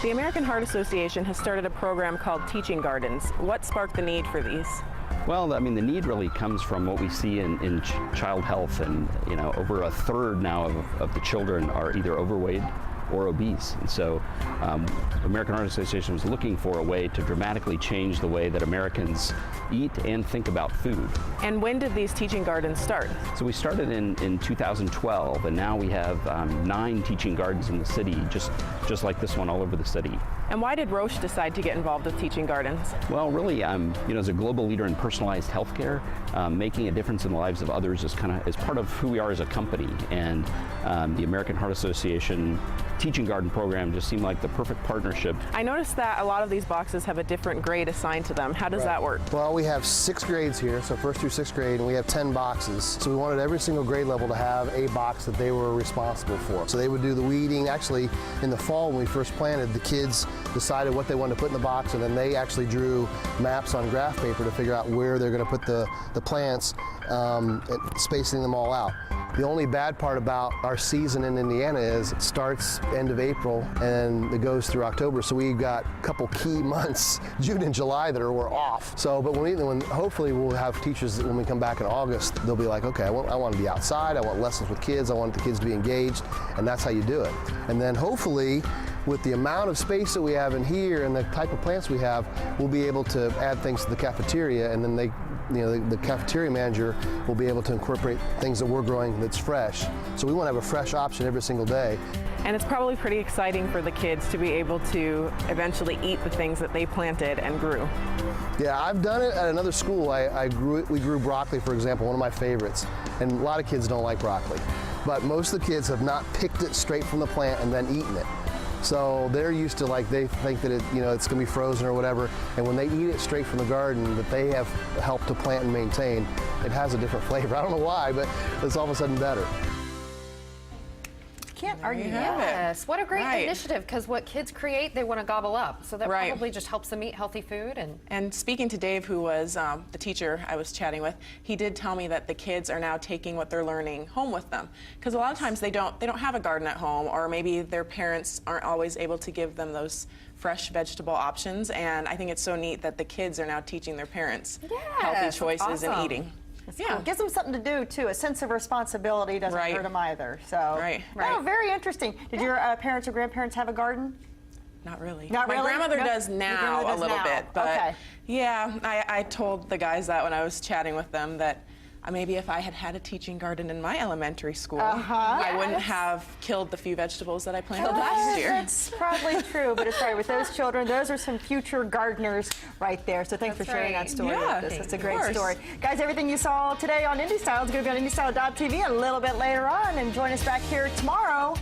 The American Heart Association has started a program called Teaching Gardens. What sparked the need for these? Well, I mean, the need really comes from what we see in child health, and over a third now of the children are either overweight or obese. And so American Heart Association was looking for a way to dramatically change the way that Americans eat and think about food. And when did these teaching gardens start? So we started in 2012, and now we have 9 teaching gardens in the city, just like this one all over the city. And why did Roche decide to get involved with teaching gardens? Well, really, as a global leader in personalized healthcare, making a difference in the lives of others is part of who we are as a company. And the American Heart Association Teaching Garden program just seemed like the perfect partnership. I noticed that a lot of these boxes have a different grade assigned to them. How does that work? Well, we have 6 grades here, so 1st through 6th grade, and we have 10 boxes. So we wanted every single grade level to have a box that they were responsible for. So they would do the weeding. Actually, in the fall when we first planted, the kids decided what they wanted to put in the box, and then they actually drew maps on graph paper to figure out where they're going to put the plants, spacing them all out. The only bad part about our season in Indiana is it starts end of April and it goes through October. So we've got a couple key months, June and July, that we're off. So, but when hopefully we'll have teachers that when we come back in August, they'll be like, okay, I want to be outside. I want lessons with kids. I want the kids to be engaged, and that's how you do it. And then hopefully, with the amount of space that we have in here and the type of plants we have, we'll be able to add things to the cafeteria, and then the cafeteria manager will be able to incorporate things that we're growing that's fresh. So we want to have a fresh option every single day. And it's probably pretty exciting for the kids to be able to eventually eat the things that they planted and grew. Yeah, I've done it at another school. We grew broccoli, for example, one of my favorites. And a lot of kids don't like broccoli. But most of the kids have not picked it straight from the plant and then eaten it. So they're used to, they think that it's going to be frozen or whatever, and when they eat it straight from the garden that they have helped to plant and maintain, it has a different flavor. I don't know why, but it's all of a sudden better. Can't argue. Yes, what a great initiative, because what kids create, they want to gobble up. So that Right. probably just helps them eat healthy food. And speaking to Dave, who was the teacher I was chatting with, he did tell me that the kids are now taking what they're learning home with them. Because a lot of times they don't have a garden at home, or maybe their parents aren't always able to give them those fresh vegetable options. And I think it's so neat that the kids are now teaching their parents healthy choices in eating. Yeah, it gives them something to do too. A sense of responsibility doesn't hurt them either. So, oh, very interesting. Did your parents or grandparents have a garden? Not really. Not really? My grandmother does now a little bit, but yeah, I told the guys that when I was chatting with them that maybe if I had had a teaching garden in my elementary school, I wouldn't have killed the few vegetables that I planted last year. That's probably true, but it's right. With those children, those are some future gardeners right there. So thanks for sharing that story with us. It's a great story. Guys, everything you saw today on Indy Style is going to be on IndyStyle.tv a little bit later on, and join us back here tomorrow